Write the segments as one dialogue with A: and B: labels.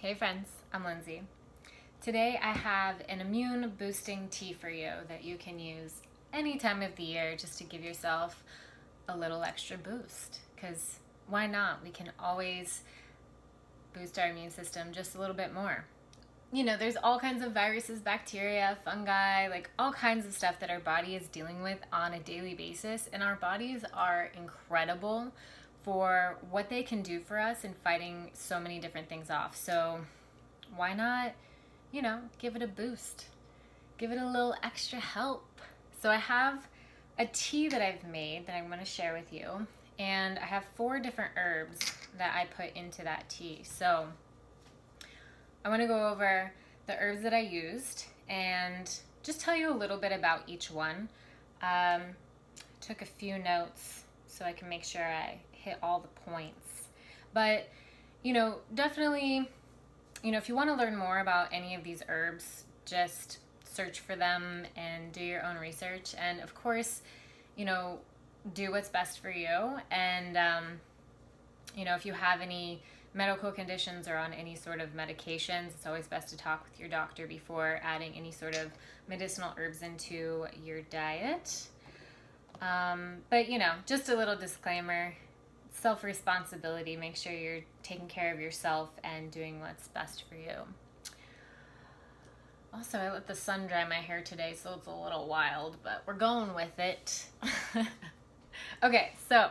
A: Hey friends, I'm Lindsay. Today I have an immune boosting tea for you that you can use any time of the year just to give yourself a little extra boost. Because why not? We can always boost our immune system just a little bit more. You know, there's all kinds of viruses, bacteria, fungi, like all kinds of stuff that our body is dealing with on a daily basis. And our bodies are incredible for what they can do for us in fighting so many different things off. So why not, give it a boost? Give it a little extra help. So I have a tea that I've made that I'm going to share with you. And I have 4 different herbs that I put into that tea. So I want to go over the herbs that I used and just tell you a little bit about each one. Took a few notes so I can make sure I hit all the points. But, definitely, if you want to learn more about any of these herbs, just search for them and do your own research. And of course, do what's best for you. And, if you have any medical conditions or on any sort of medications, it's always best to talk with your doctor before adding any sort of medicinal herbs into your diet. But, just a little disclaimer, self-responsibility. Make sure you're taking care of yourself and doing what's best for you. Also, I let the sun dry my hair today, so it's a little wild, but we're going with it. Okay, so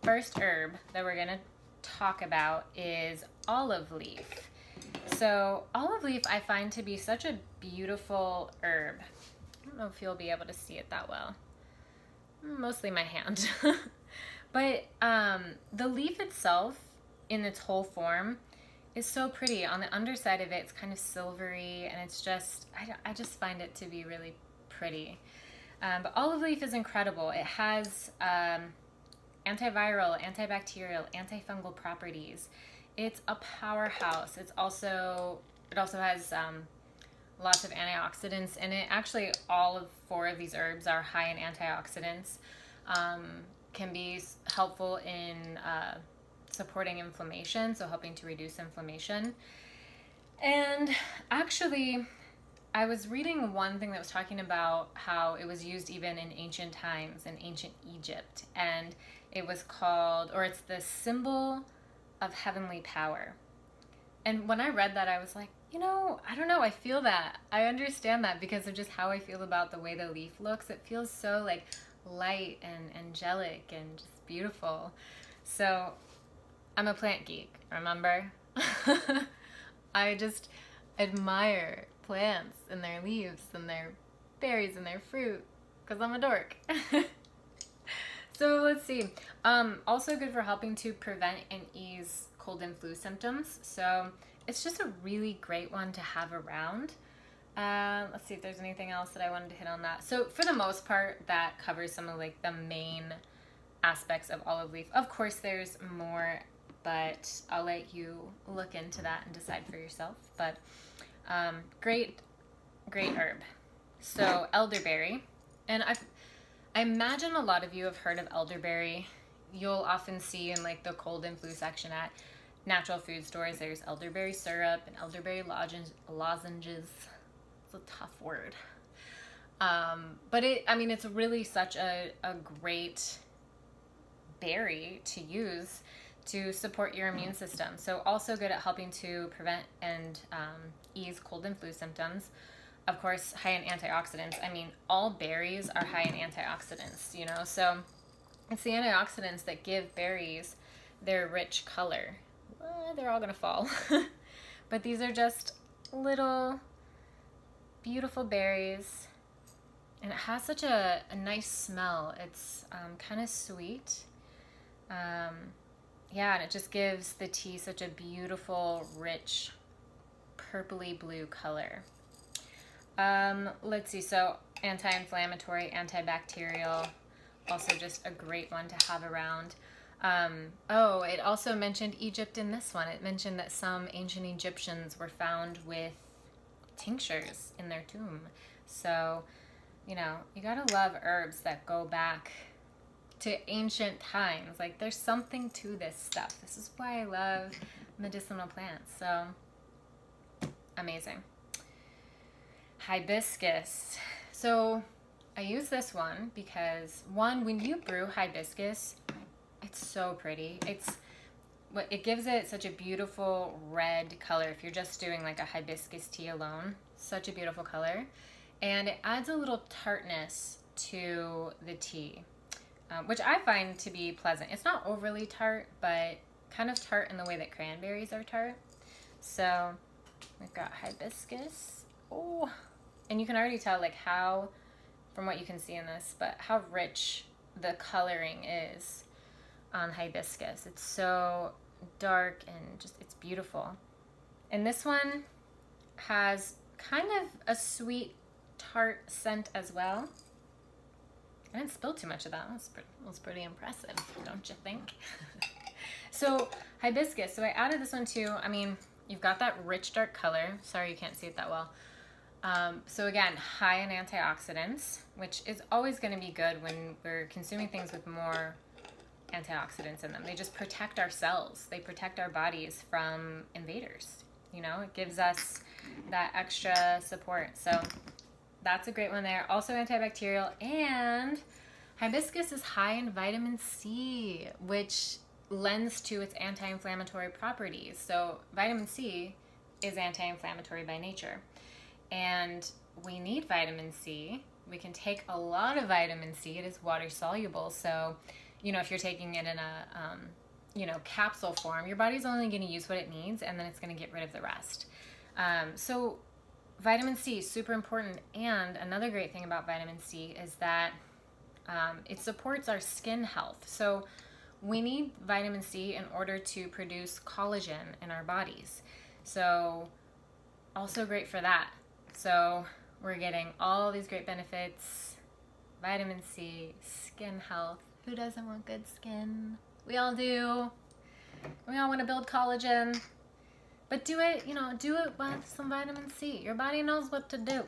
A: first herb that we're going to talk about is olive leaf. So olive leaf I find to be such a beautiful herb. I don't know if you'll be able to see it that well. Mostly my hand. But the leaf itself in its whole form is so pretty. On the underside of it, it's kind of silvery, and it's just, I just find it to be really pretty. But olive leaf is incredible. It has antiviral, antibacterial, antifungal properties. It's a powerhouse. It also has lots of antioxidants in it. Actually, all of 4 of these herbs are high in antioxidants. Can be helpful in supporting inflammation, so helping to reduce inflammation. And actually, I was reading one thing that was talking about how it was used even in ancient times, in ancient Egypt, and it was called, or it's the symbol of heavenly power. And when I read that, I was like, I don't know, I feel that. I understand that because of just how I feel about the way the leaf looks. It feels so like light and angelic and just beautiful. So I'm a plant geek, remember? I just admire plants and their leaves and their berries and their fruit because I'm a dork. So let's see. Also good for helping to prevent and ease cold and flu symptoms. So it's just a really great one to have around. Let's see if there's anything else that I wanted to hit on that. So for the most part, that covers some of like the main aspects of olive leaf. Of course, there's more, but I'll let you look into that and decide for yourself. But great herb. So elderberry, and I imagine a lot of you have heard of elderberry. You'll often see in like the cold and flu section at natural food stores, there's elderberry syrup and elderberry lozenges. It's a tough word. But it's really such a great berry to use to support your immune system. So also good at helping to prevent and ease cold and flu symptoms. Of course, high in antioxidants. All berries are high in antioxidants, so it's the antioxidants that give berries their rich color. Well, they're all gonna fall. But these are just little beautiful berries, and it has such a nice smell. It's kind of sweet. And it just gives the tea such a beautiful, rich, purpley blue color. Let's see, so anti-inflammatory, antibacterial, also just a great one to have around. It also mentioned Egypt in this one. It mentioned that some ancient Egyptians were found with tinctures in their tomb. So, you gotta love herbs that go back to ancient times. Like, there's something to this stuff. This is why I love medicinal plants. So amazing. Hibiscus. So I use this one because, one, when you brew hibiscus, it's so pretty. It gives it such a beautiful red color. If you're just doing like a hibiscus tea alone, such a beautiful color. And it adds a little tartness to the tea, which I find to be pleasant. It's not overly tart, but kind of tart in the way that cranberries are tart. So we've got hibiscus. Oh, and you can already tell like how, from what you can see in this, but how rich the coloring is on hibiscus. It's so dark and just, it's beautiful. And this one has kind of a sweet tart scent as well. I didn't spill too much of that. That was pretty impressive, don't you think? So hibiscus, so I added this one too. I mean, you've got that rich dark color. Sorry you can't see it that well. So again, high in antioxidants, which is always going to be good when we're consuming things with more antioxidants in them. They just protect our cells. They protect our bodies from invaders. You know, it gives us that extra support. So that's a great one there. Also antibacterial, and hibiscus is high in vitamin C, which lends to its anti-inflammatory properties. So vitamin C is anti-inflammatory by nature. And we need vitamin C. We can take a lot of vitamin C. It is water soluble. So, you know, if you're taking it in a, capsule form, your body's only going to use what it needs, and then it's going to get rid of the rest. So vitamin C is super important. And another great thing about vitamin C is that it supports our skin health. So we need vitamin C in order to produce collagen in our bodies. So also great for that. So we're getting all these great benefits: vitamin C, skin health. Who doesn't want good skin? We all do. We all want to build collagen. But do it with some vitamin C. Your body knows what to do.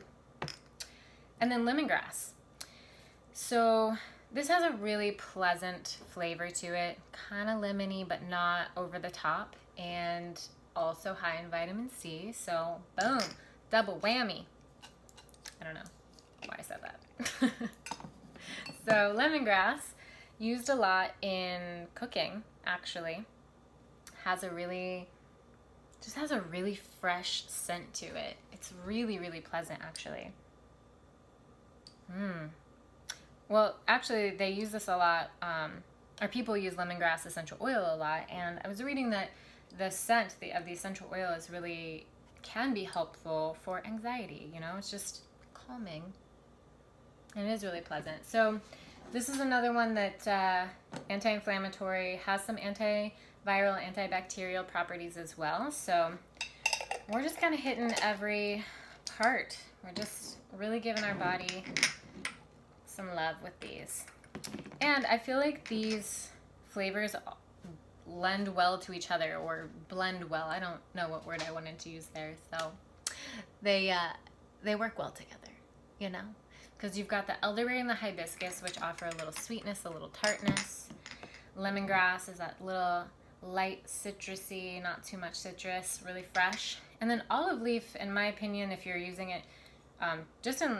A: And then lemongrass. So this has a really pleasant flavor to it. Kind of lemony, but not over the top. And also high in vitamin C. So boom. Double whammy. I don't know why I said that. So lemongrass, used a lot in cooking, actually, has a really fresh scent to it. It's really, really pleasant, actually. Well, actually, they use this a lot, or people use lemongrass essential oil a lot, and I was reading that the scent of the essential oil can be helpful for anxiety. You know, it's just calming, and it is really pleasant. So this is another one that anti-inflammatory, has some antiviral, antibacterial properties as well. So we're just kind of hitting every part. We're just really giving our body some love with these. And I feel like these flavors lend well to each other, or blend well. I don't know what word I wanted to use there. So they work well together, you know, because you've got the elderberry and the hibiscus, which offer a little sweetness, a little tartness. Lemongrass is that little light citrusy, not too much citrus, really fresh. And then olive leaf, in my opinion, if you're using it just in,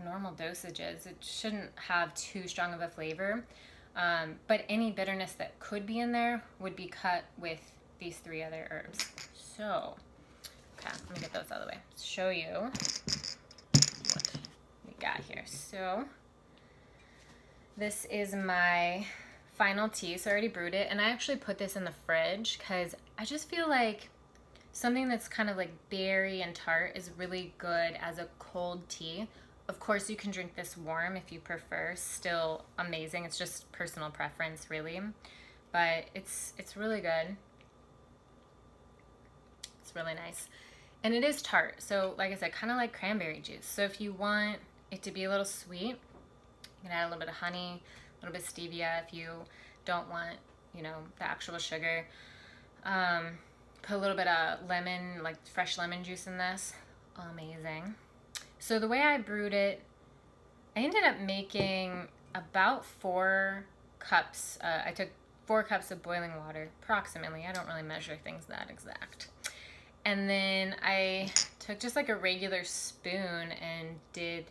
A: normal dosages, it shouldn't have too strong of a flavor. But any bitterness that could be in there would be cut with these three other herbs. So, okay, let me get those out of the way. Show you what we got here. So, this is my final tea. So I already brewed it, and I actually put this in the fridge because I just feel like something that's kind of like berry and tart is really good as a cold tea. Of course, you can drink this warm if you prefer. Still amazing. It's just personal preference, really. But it's really good. It's really nice. And it is tart. So, like I said, kind of like cranberry juice. So if you want it to be a little sweet, you can add a little bit of honey, a little bit of stevia if you don't want, the actual sugar. Put a little bit of lemon, like fresh lemon juice in this. Amazing. So the way I brewed it, I ended up making about 4 cups. I took 4 cups of boiling water, approximately. I don't really measure things that exact. And then I took just like a regular spoon and did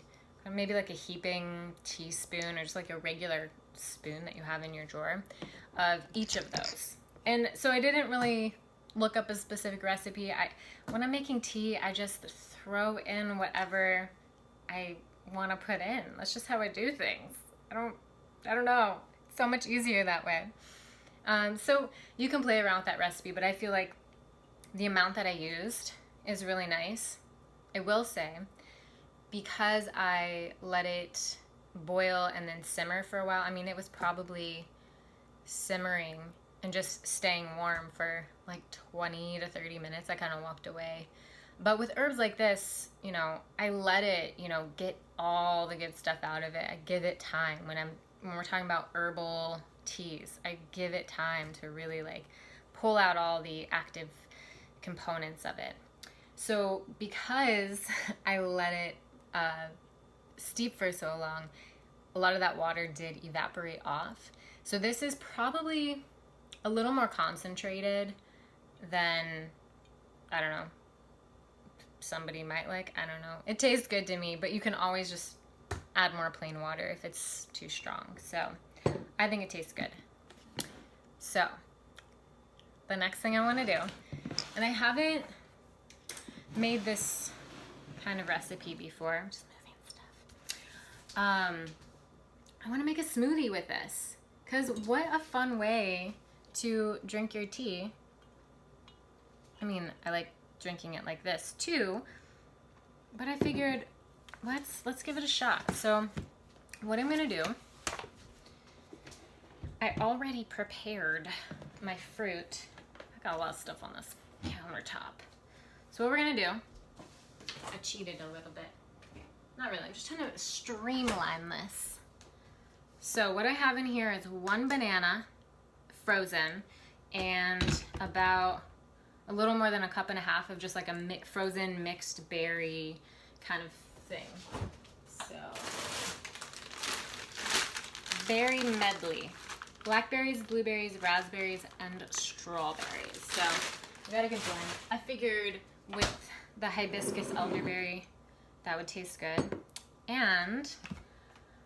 A: maybe like a heaping teaspoon or just like a regular spoon that you have in your drawer of each of those. And so I didn't really look up a specific recipe. When I'm making tea, I just throw in whatever I want to put in. That's just how I do things. I don't know. It's so much easier that way. So you can play around with that recipe, but I feel like the amount that I used is really nice. I will say, because I let it boil and then simmer for a while, I mean, it was probably simmering and just staying warm for like 20 to 30 minutes. I kind of walked away. But with herbs like this, you know, I let it, you know, get all the good stuff out of it. I give it time. When we're talking about herbal teas, I give it time to really like pull out all the active components of it. So because I let it steep for so long, a lot of that water did evaporate off. So this is probably a little more concentrated than, I don't know, somebody might like. I don't know. It tastes good to me, but you can always just add more plain water if it's too strong. So I think it tastes good. So the next thing I want to do, and I haven't made this kind of recipe before. I'm just moving stuff. I want to make a smoothie with this, because what a fun way to drink your tea. I mean, I like drinking it like this too, but I figured let's give it a shot. So what I'm gonna do, I already prepared my fruit. I got a lot of stuff on this countertop. So what we're gonna do, I cheated a little bit. Not really, I'm just trying to streamline this. So what I have in here is 1 banana, frozen, and about a little more than a cup and a half of just like a frozen mixed berry kind of thing. So, berry medley. Blackberries, blueberries, raspberries, and strawberries. So, we got a good blend. I figured with the hibiscus elderberry, that would taste good. And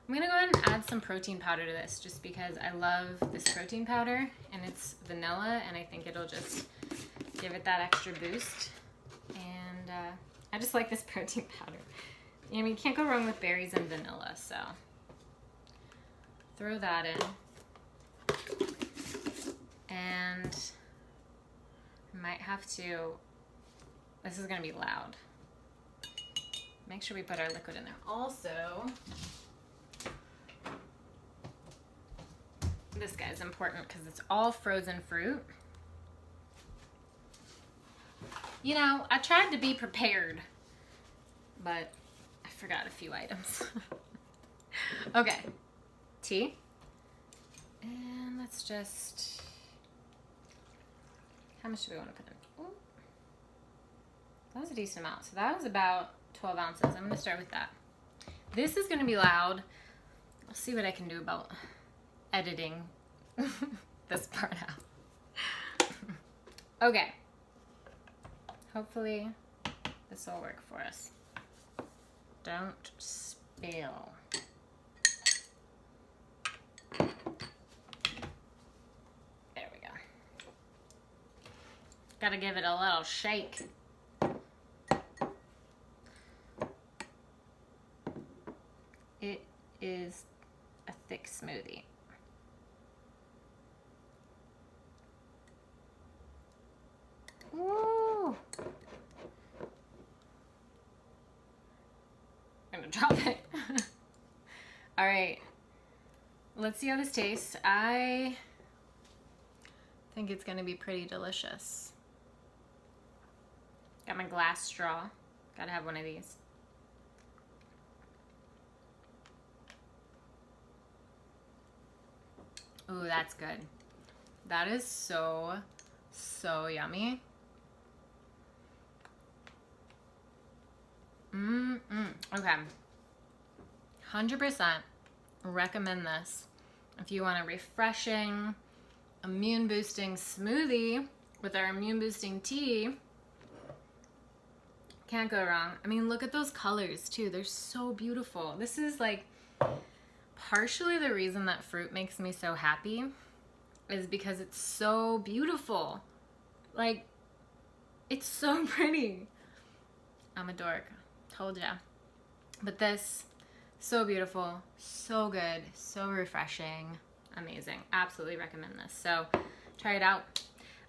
A: I'm gonna go ahead and add some protein powder to this just because I love this protein powder and it's vanilla and I think it'll just give it that extra boost. And I just like this protein powder. I mean, you can't go wrong with berries and vanilla, so throw that in. And I might have to, this is gonna be loud. Make sure we put our liquid in there. Also, this guy is important because it's all frozen fruit. You know, I tried to be prepared, but I forgot a few items. Okay, tea. And let's just, how much do we want to put in? Ooh. That was a decent amount. So that was about 12 ounces. I'm going to start with that. This is going to be loud. I'll see what I can do about editing this part out. Okay. Hopefully this will work for us. Don't spill. There we go. Gotta give it a little shake. It is a thick smoothie. Woo! I'm gonna drop it. All right, let's see how this tastes. I think it's gonna be pretty delicious. Got my glass straw. Gotta have one of these. Ooh, that's good. That is so yummy. Okay. 100% recommend this if you want a refreshing, immune boosting smoothie with our immune boosting tea. Can't go wrong. I mean, look at those colors too. They're so beautiful. This is like partially the reason that fruit makes me so happy is because it's so beautiful. Like, it's so pretty. I'm a dork. Told ya. But this, so beautiful, so good, so refreshing, amazing. Absolutely recommend this. So try it out.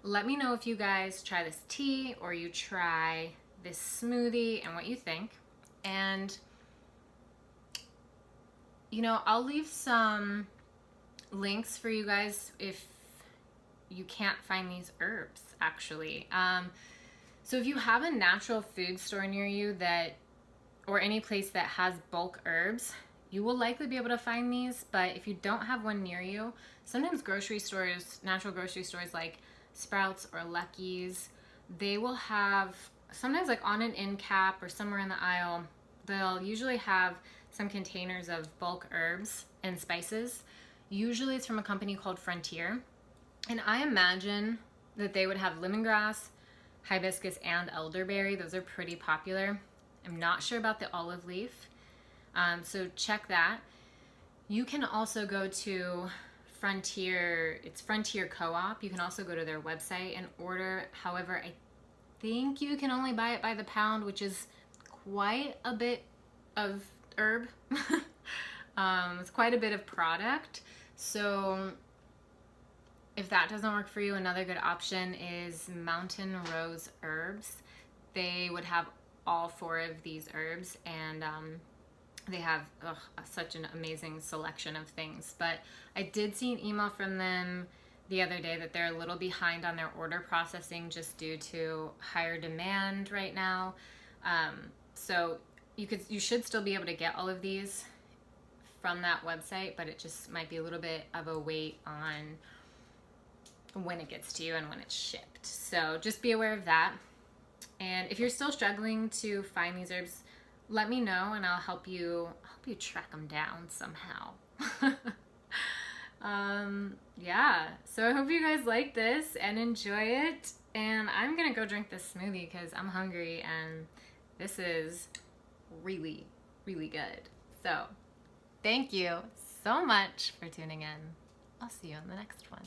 A: Let me know if you guys try this tea or you try this smoothie and what you think. And, you know, I'll leave some links for you guys if you can't find these herbs, actually. So if you have a natural food store near you that, or any place that has bulk herbs, you will likely be able to find these. But if you don't have one near you, sometimes grocery stores, natural grocery stores like Sprouts or Lucky's, they will have, sometimes like on an end cap or somewhere in the aisle, they'll usually have some containers of bulk herbs and spices. Usually it's from a company called Frontier. And I imagine that they would have lemongrass, hibiscus, and elderberry. Those are pretty popular. I'm not sure about the olive leaf. So check that. You can also go to Frontier, it's Frontier Co-op. You can also go to their website and order. However, I think you can only buy it by the pound, which is quite a bit of herb. It's quite a bit of product. So if that doesn't work for you, another good option is Mountain Rose Herbs. They would have all 4 of these herbs, and they have such an amazing selection of things. But I did see an email from them the other day that they're a little behind on their order processing just due to higher demand right now. So you should still be able to get all of these from that website, but it just might be a little bit of a wait on when it gets to you and when it's shipped. So just be aware of that. And if you're still struggling to find these herbs, let me know and I'll help you track them down somehow. Yeah, so I hope you guys like this and enjoy it. And I'm gonna go drink this smoothie because I'm hungry and this is really, really good. So thank you so much for tuning in. I'll see you on the next one.